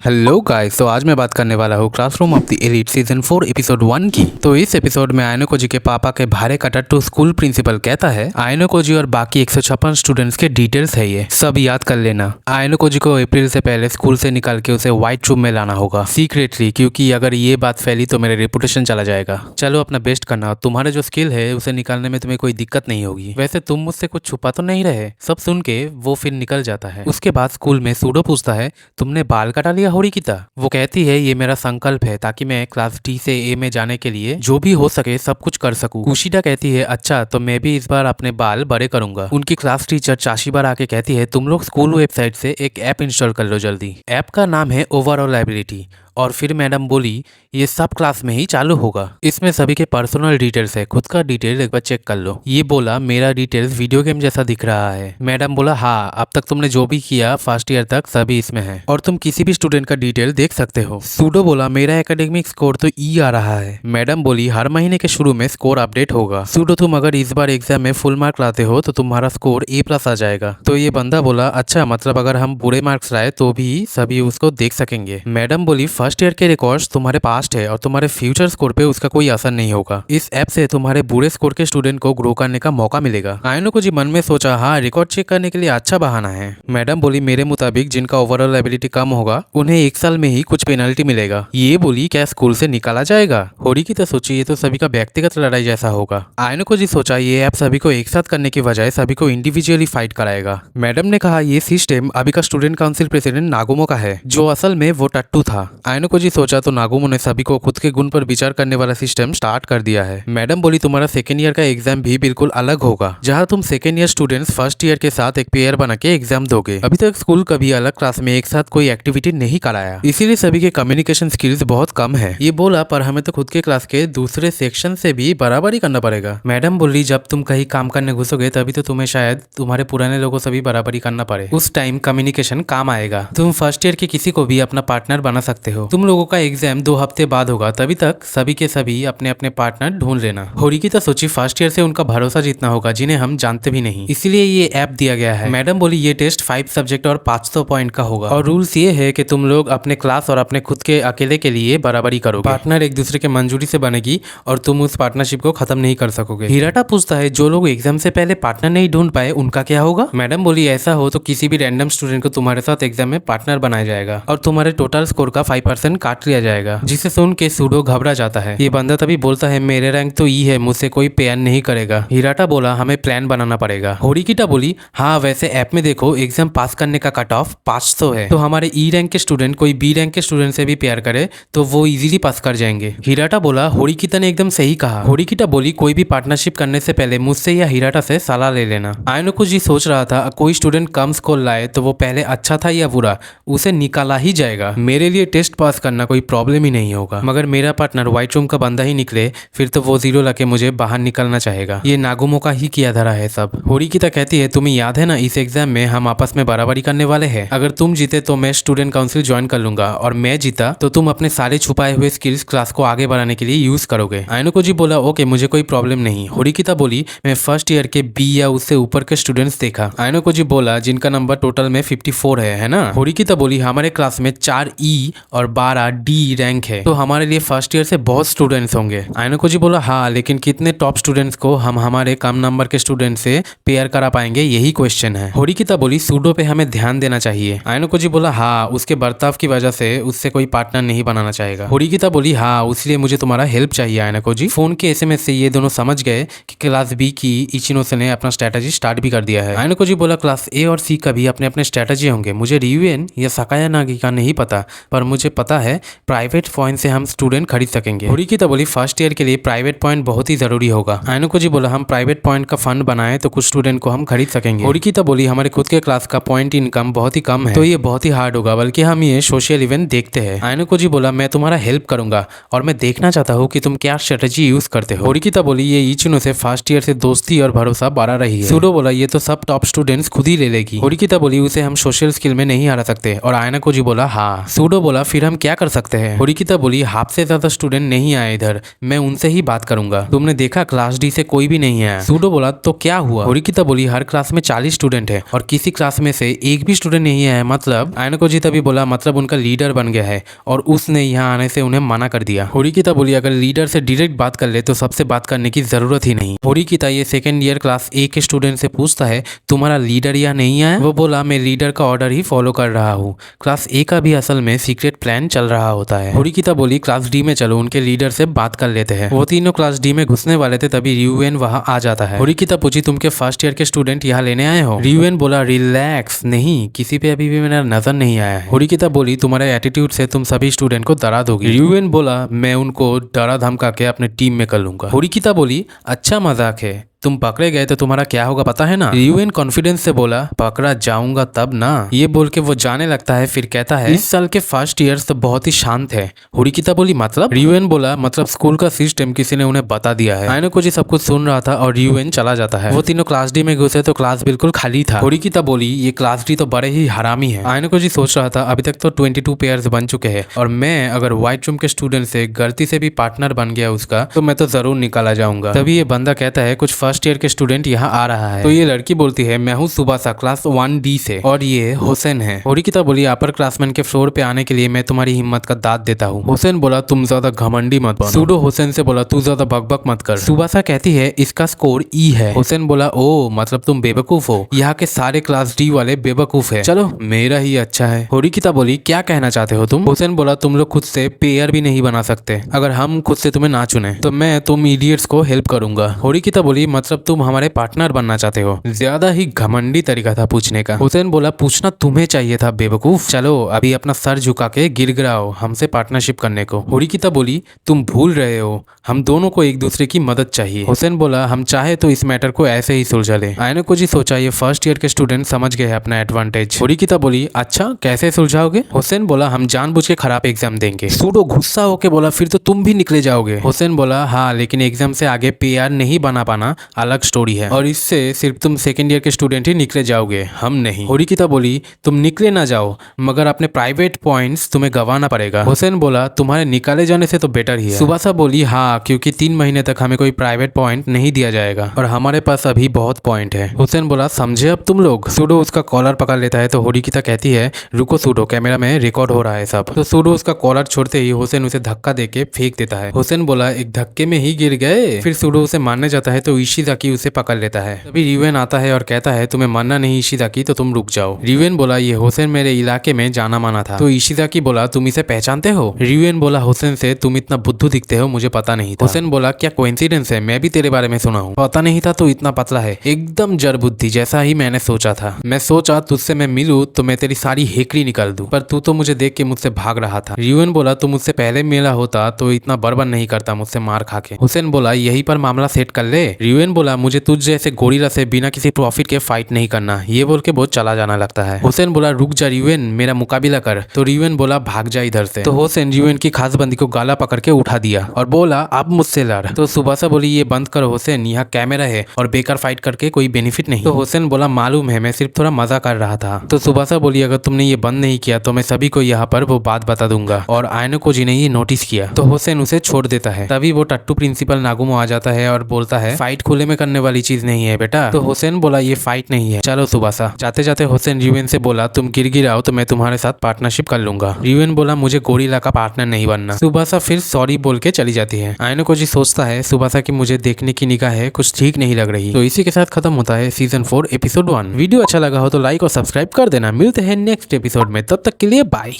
Hello guys, तो आज मैं बात करने वाला हूँ classroom of the elite season 4 episode 1 की। तो इस एपिसोड में आयनो कोजी के पापा के भारे कटर टू स्कूल प्रिंसिपल कहता है आयनो कोजी और बाकी 156 स्टूडेंट्स के डिटेल्स है, ये सब याद कर लेना। आयनो कोजी को अप्रैल से पहले स्कूल से निकाल के उसे व्हाइट रूम में लाना होगा सीक्रेटली, क्योंकि अगर ये बात फैली तो मेरा रेपुटेशन चला जाएगा। चलो अपना बेस्ट करना, तुम्हारा जो स्किल है उसे निकालने में तुम्हें कोई दिक्कत नहीं होगी। वैसे तुम मुझसे कुछ छुपा तो नहीं रहे। सब सुन के वो फिर निकल जाता है। उसके बाद स्कूल में सूडो पूछता है तुमने बाल कटा लिया होरिकिता? वो कहती है ये मेरा संकल्प है ताकि मैं क्लास डी से ए में जाने के लिए जो भी हो सके सब कुछ कर सकूं। कुशिदा कहती है अच्छा तो मैं भी इस बार अपने बाल बड़े करूंगा। उनकी क्लास टीचर चाशीबार आके कहती है तुम लोग स्कूल वेबसाइट से एक ऐप इंस्टॉल कर लो जल्दी। ऐप का नाम है ओवरऑल एबिलिटी। और फिर मैडम बोली ये सब क्लास में ही चालू होगा। इसमें सभी के पर्सनल डिटेल्स है, खुद का डिटेल एक बार चेक कर लो। ये बोला मेरा डिटेल्स वीडियो गेम जैसा दिख रहा है। मैडम बोला हाँ, अब तक तुमने जो भी किया फर्स्ट ईयर तक सभी इसमें है और तुम किसी भी स्टूडेंट का डिटेल देख सकते हो। सूडो बोला मेरा एकेडमिक स्कोर तो ई आ रहा है। मैडम बोली हर महीने के शुरू में स्कोर अपडेट होगा। सूडो तुम अगर इस बार एग्जाम में फुल मार्क लाते हो तो तुम्हारा स्कोर A+ आ जाएगा। तो ये बंदा बोला अच्छा, मतलब अगर हम बुरे मार्क्स लाए तो भी सभी उसको देख सकेंगे। मैडम बोली फर्स्ट ईयर के रिकॉर्ड्स तुम्हारे पास्ट है और तुम्हारे फ्यूचर स्कोर पे उसका कोई असर नहीं होगा। इस ऐप से तुम्हारे बुरे स्कोर के स्टूडेंट को ग्रो करने का मौका मिलेगा। आयनो को जी मन में सोचा हाँ, रिकॉर्ड चेक करने के लिए अच्छा बहाना है। मैडम बोली मेरे मुताबिक जिनका ओवरऑल एबिलिटी कम होगा उन्हें 1 साल में ही कुछ पेनल्टी मिलेगा। ये बोली क्या स्कूल से निकाला जाएगा? होरी की तो सोची ये तो सभी का व्यक्तिगत लड़ाई जैसा होगा। आयनो को जी सोचा ये ऐप सभी को एक साथ करने की बजाय सभी को इंडिविजुअली फाइट कराएगा। मैडम ने कहा ये सिस्टम अभी का स्टूडेंट काउंसिल प्रेसिडेंट नागुमो का है, जो असल में वो टट्टू था। आयनो को जी सोचा तो नागुमो ने सभी को खुद के गुण पर विचार करने वाला सिस्टम स्टार्ट कर दिया है। मैडम बोली तुम्हारा सेकेंड ईयर का एग्जाम भी बिल्कुल अलग होगा, जहां तुम second year students first year के साथ एक पेयर बना के एग्जाम दोगे। अभी तक स्कूल कभी अलग क्लास में एक साथ कोई एक्टिविटी नहीं कराया, इसीलिए सभी के कम्युनिकेशन स्किल्स बहुत कम है। ये बोला पर हमें तो खुद के क्लास के दूसरे सेक्शन से भी बराबरी करना पड़ेगा। मैडम बोली जब तुम कहीं काम करने घुसोगे तभी तो तुम्हें शायद तुम्हारे पुराने लोगों से भी बराबरी करना पड़े। उस टाइम कम्युनिकेशन काम आएगा। तुम फर्स्ट ईयर के किसी को भी अपना पार्टनर बना सकते हो। तुम लोगों का एग्जाम 2 हफ्ते बाद होगा, तभी तक सभी के सभी अपने अपने पार्टनर ढूंढ लेना। होरिकी तो सोची फर्स्ट ईयर से उनका भरोसा जीतना होगा जिन्हें हम जानते भी नहीं, इसीलिए ये ऐप दिया गया है। मैडम बोली ये टेस्ट 5 सब्जेक्ट और 500 पॉइंट का होगा और रूल्स ये है कि तुम लोग अपने क्लास और अपने खुद के अकेले के लिए बराबरी करोगे। पार्टनर एक दूसरे के मंजूरी से बनेगी और तुम उस पार्टनरशिप को खत्म नहीं कर सकोगे। हिराटा पूछता है जो लोग एग्जाम से पहले पार्टनर नहीं ढूंढ पाए उनका क्या होगा? मैडम बोली ऐसा हो तो किसी भी रैंडम स्टूडेंट को तुम्हारे साथ एग्जाम में पार्टनर बनाया जाएगा और तुम्हारे टोटल स्कोर का 5% काट लिया जाएगा, जिसे सुन के सूडो घबरा जाता है। ये बंदा तभी बोलता है मेरे रैंक तो ई है, मुझसे कोई पेयर नहीं करेगा। हिराटा बोला हमें प्लान बनाना पड़ेगा। होरिकिटा बोली हाँ वैसे ऐप में देखो एग्जाम पास करने का कट ऑफ 500 है, तो हमारे ई रैंक के स्टूडेंट कोई बी रैंक के स्टूडेंट से भी पेयर करे तो वो इजीली पास कर जाएंगे। हिराटा बोला होरिकिता ने एकदम सही कहा। होरिकिटा बोली कोई भी पार्टनरशिप करने से पहले मुझसे या हिराटा से सलाह ले लेना। आयनो जी सोच रहा था कोई स्टूडेंट कम स्कोर लाए तो वो पहले अच्छा था या बुरा उसे निकाला ही जाएगा। मेरे लिए टेस्ट पास करना कोई प्रॉब्लम ही नहीं होगा, मगर मेरा पार्टनर व्हाइट रूम का बंदा ही निकले फिर तो वो 0 लाके मुझे बाहर निकलना चाहेगा। ये नागुमो का ही किया धरा है सब। होरिकिता कहती है तुम्हें याद है ना इस एग्जाम में हम आपस में बराबरी करने वाले हैं। अगर तुम जीते तो मैं स्टूडेंट काउंसिल ज्वाइन कर लूंगा और मैं जीता तो तुम अपने सारे छुपाए हुए स्किल्स क्लास को आगे बढ़ाने के लिए यूज करोगे। आयनो जी बोला ओके मुझे कोई प्रॉब्लम नहीं। होरिकिता बोली मैं फर्स्ट ईयर के बी या उससे ऊपर के स्टूडेंट्स देखा। आयनो जी बोला जिनका नंबर टोटल में 54 है ना? होरिकिता बोली हमारे क्लास में 4 ई और 12 डी रैंक है, तो हमारे लिए फर्स्ट ईयर से बहुत स्टूडेंट्स होंगे। आयनो जी बोला हाँ, लेकिन कितने टॉप स्टूडेंट्स को हम हमारे कम नंबर के स्टूडेंट से पेयर करा पाएंगे यही क्वेश्चन है। होरिकिता बोली सूडो पे हमें ध्यान देना चाहिए। आयनो जी बोला हाँ, उसके बर्ताव की वजह से उससे कोई पार्टनर नहीं बनाना चाहेगा। होरिकिता बोली हाँ, इसलिए मुझे तुम्हारा हेल्प चाहिए। आयनो जी फोन के SMS से ये दोनों समझ गए कि क्लास बी की इचिनो ने अपना स्ट्रेटजी स्टार्ट भी कर दिया है। आयनो जी बोला क्लास ए और सी का भी अपने अपने स्ट्रेटजी होंगे, मुझे रियूएन या सकाया नागी का नहीं पता, पर मुझे पता है प्राइवेट पॉइंट से हम स्टूडेंट खरीद सकेंगे। होरिकिता बोली फर्स्ट ईयर के लिए प्राइवेट पॉइंट बहुत ही जरूरी होगा। आयनो जी बोला हम प्राइवेट पॉइंट का फंड बनाए तो कुछ स्टूडेंट को हम खरीद सकेंगे। होरिकिता बोली हमारे खुद के क्लास का पॉइंट इनकम बहुत ही कम है, तो ये बहुत ही हार्ड होगा, बल्कि हम ये सोशल इवेंट देखते हैं। आयनो जी बोला मैं तुम्हारा हेल्प करूंगा और मैं देखना चाहता हूँ कि तुम क्या स्ट्रेटजी यूज करते हो। होरिकिता बोली ये इचिनो से फर्स्ट ईयर से दोस्ती और भरोसा बढ़ा रही है। सूडो बोला ये तो सब टॉप स्टूडेंट्स खुद ही ले लेगी। होरिकिता बोली उसे हम सोशल स्किल में नहीं हरा सकते और आयनो जी बोला हाँ। सूडो बोला फिर हम हम क्या कर सकते हैं? होरिकिता बोली हाफ से ज्यादा स्टूडेंट नहीं आए इधर, मैं उनसे ही बात करूंगा। तुमने देखा क्लास डी से कोई भी नहीं आया। सूडो बोला तो क्या हुआ? होरिकिता बोली हर क्लास में 40 स्टूडेंट है और किसी क्लास में से एक भी स्टूडेंट नहीं आया, मतलब आयनोकोजी तभी बोला मतलब उनका लीडर बन गया है और उसने यहाँ आने से उन्हें मना कर दिया। होरिकिता बोली अगर लीडर से डायरेक्ट बात कर ले तो सबसे बात करने की जरूरत ही नहीं। होरिकिता ये सेकंड ईयर क्लास ए के स्टूडेंट से पूछता है तुम्हारा लीडर यहाँ नहीं आया? वो बोला मैं लीडर का ऑर्डर ही फॉलो कर रहा हूँ। क्लास ए का भी असल में सीक्रेट प्लान चल रहा होता है। होरिकिता बोली क्लास डी में चलो, उनके लीडर से बात कर लेते हैं। वो तीनों क्लास डी में घुसने वाले थे तभी रियूएन वहाँ आ जाता है। होरिकिता पूछी तुम के फर्स्ट ईयर के स्टूडेंट यहाँ लेने आए हो? रियूएन बोला रिलैक्स, नहीं किसी पे अभी भी मेरा नजर नहीं आया है। होरिकिता बोली तुम्हारे एटीट्यूड से तुम सभी स्टूडेंट को डरा दोगी। रियूएन बोला मैं उनको डरा धमका के अपने टीम में कर लूंगा। होरिकिता बोली अच्छा मजाक है, तुम पकड़े गए तो तुम्हारा क्या होगा पता है ना? रियूएन कॉन्फिडेंस से बोला पकड़ा जाऊंगा तब ना। ये बोल के वो जाने लगता है, फिर कहता है इस साल के फर्स्ट ईयर्स तो बहुत ही शांत है। होरिकिता बोली मतलब? रियूएन बोला मतलब स्कूल का सिस्टम किसी ने उन्हें बता दिया है। आयनोकोजी सब कुछ सुन रहा था और रियूएन चला जाता है। वो तीनों क्लास डी में घुसे तो क्लास बिल्कुल खाली था। होरिकिता बोली ये क्लास डी तो बड़े ही हरामी है। आयनोकोजी सोच रहा था अभी तक तो 22 पेयर्स बन चुके हैं और मैं अगर व्हाइट रूम के स्टूडेंट से गलती से भी पार्टनर बन गया उसका तो मैं तो जरूर निकाला जाऊंगा। तभी ये बंदा कहता है कुछ फर्स्ट ईयर के स्टूडेंट यहाँ आ रहा है। तो ये लड़की बोलती है मैं हूँ सुबासा क्लास 1D से और ये हुसैन है। होरिकिता बोली अपर क्लासमैन के फ्लोर पे आने के लिए मैं तुम्हारी हिम्मत का दाद देता हूँ। हुसैन बोला तुम ज्यादा घमंडी मत बनो। सूडो हुसैन से बोला तू ज्यादा बकबक मत कर। सुबासा कहती है इसका स्कोर E है। हुसैन बोला ओ मतलब तुम बेवकूफ हो, यहाँ के सारे क्लास D वाले बेवकूफ है, चलो मेरा ही अच्छा है। होरिकिता बोली क्या कहना चाहते हो तुम? हुसैन बोला तुम लोग खुद से पेयर भी नहीं बना सकते, अगर हम खुद से तुम्हें ना चुने तो मैं तुम इडियट्स को हेल्प करूंगा। होरिकिता बोली मतलब तुम हमारे पार्टनर बनना चाहते हो? ज्यादा ही घमंडी तरीका था पूछने का। हुसैन बोला पूछना तुम्हें चाहिए था बेवकूफ, चलो अभी अपना सर झुका के गिड़गिड़ाओ हमसे पार्टनरशिप करने को। होरिकिता बोली तुम भूल रहे हो हम दोनों को एक दूसरे की मदद चाहिए। हुसैन बोला हम चाहे तो इस मैटर को ऐसे ही सुलझा ले। आयनोकोजी सोचा ये फर्स्ट ईयर के स्टूडेंट समझ गए अपना एडवांटेज। होरिकिता बोली अच्छा कैसे सुलझाओगे? हुसैन बोला हम जानबूझ के खराब एग्जाम देंगे। सूडो गुस्सा होके बोला फिर तो तुम भी निकले जाओगे। हुसैन बोला हाँ लेकिन एग्जाम से आगे पेयर नहीं बना पाना अलग स्टोरी है और इससे सिर्फ तुम सेकेंड ईयर के स्टूडेंट ही निकले जाओगे, हम नहीं। होरिकिता बोली तुम निकले ना जाओ मगर अपने प्राइवेट पॉइंट्स तुम्हें गंवाना पड़ेगा। हुसैन बोला तुम्हारे निकाले जाने से तो बेटर ही है। सुबासा बोली हाँ क्योंकि 3 महीने तक हमें कोई प्राइवेट पॉइंट नहीं दिया जाएगा और हमारे पास अभी बहुत पॉइंट है। हुसैन बोला समझे अब तुम लोग। सूडो उसका कॉलर पकड़ लेता है तो होरिकिता कहती है रुको सूडो कैमरा में रिकॉर्ड हो रहा है सब। तो सूडो उसका कॉलर छोड़ते ही हुसैन उसे धक्का देके फेंक देता है। हुसैन बोला एक धक्के में ही गिर गए। फिर सूडो उसे मारने जाता है तो इशिजाकी उसे पकड़ लेता है। तभी रियूएन आता है और कहता है तुम्हें मानना नहीं इशिजाकी तो तुम रुक जाओ। रियूएन बोला ये हुसैन मेरे इलाके में जाना माना था। तो इशिजाकी बोला तुम इसे पहचानते हो? रियूएन बोला हुसैन से तुम इतना बुद्धू दिखते हो मुझे पता नहीं था। हुसैन बोला क्या कोइंसिडेंस है, मैं भी तेरे बारे में सुना हूँ। पता नहीं था तो इतना पतला है, एकदम जड़ बुद्धि जैसा ही मैंने सोचा था। मैं सोचा तुझसे मैं मिलूं तो मैं तेरी सारी हेकड़ी निकाल दूं, पर तू तो मुझे देख के मुझसे भाग रहा था। रियूएन बोला तुम मुझसे पहले मिला होता तो इतना बर्बाद नहीं करता मुझसे मार खा के। हुसैन बोला यही पर मामला सेट कर ले। रियूएन बोला मुझे तुझ जैसे गोरिल्ला से बिना किसी प्रॉफिट के फाइट नहीं करना। ये बोल के बहुत चला जाना लगता है। हुसैन बोला रुक जा रियूएन मेरा मुकाबला कर। तो रियूएन बोला भाग जा इधर से। तो हुसैन रियूएन की खास बंदी को गाला पकड़ के उठा दिया और बोला अब मुझसे लड़। तो सुबासा बोली ये बंद करो हुसैन, यहाँ कैमरा है और बेकार फाइट करके कोई बेनिफिट नहीं। तो हुसैन बोला मालूम है मैं सिर्फ थोड़ा मजा कर रहा था। तो सुबासा बोली अगर तुमने ये बंद नहीं किया तो मैं सभी को यहाँ पर वो बात बता दूंगा और आयनोकोजी ने ये नोटिस किया। तो हुसैन उसे छोड़ देता है। तभी वो टट्टू प्रिंसिपल नागुमो आ जाता है और बोलता है फाइट खुले में करने वाली चीज नहीं है बेटा। तो हुसैन बोला ये फाइट नहीं है, चलो सुबासा। जाते जाते हुसैन रियूएन से बोला तुम गिरगिराओ तो मैं तुम्हारे साथ पार्टनरशिप कर लूंगा। रियूएन बोला मुझे गोरिल्ला का पार्टनर नहीं बनना। सुबासा फिर सॉरी बोल के चली जाती है। आयनोकोजी सोचता है सुबासा की मुझे देखने की निगाह है कुछ ठीक नहीं लग रही। तो इसी के साथ खत्म होता है सीजन 4 एपिसोड 1। वीडियो अच्छा लगा हो तो लाइक और सब्सक्राइब कर देना। मिलते हैं नेक्स्ट एपिसोड में, तब तक के लिए बाय।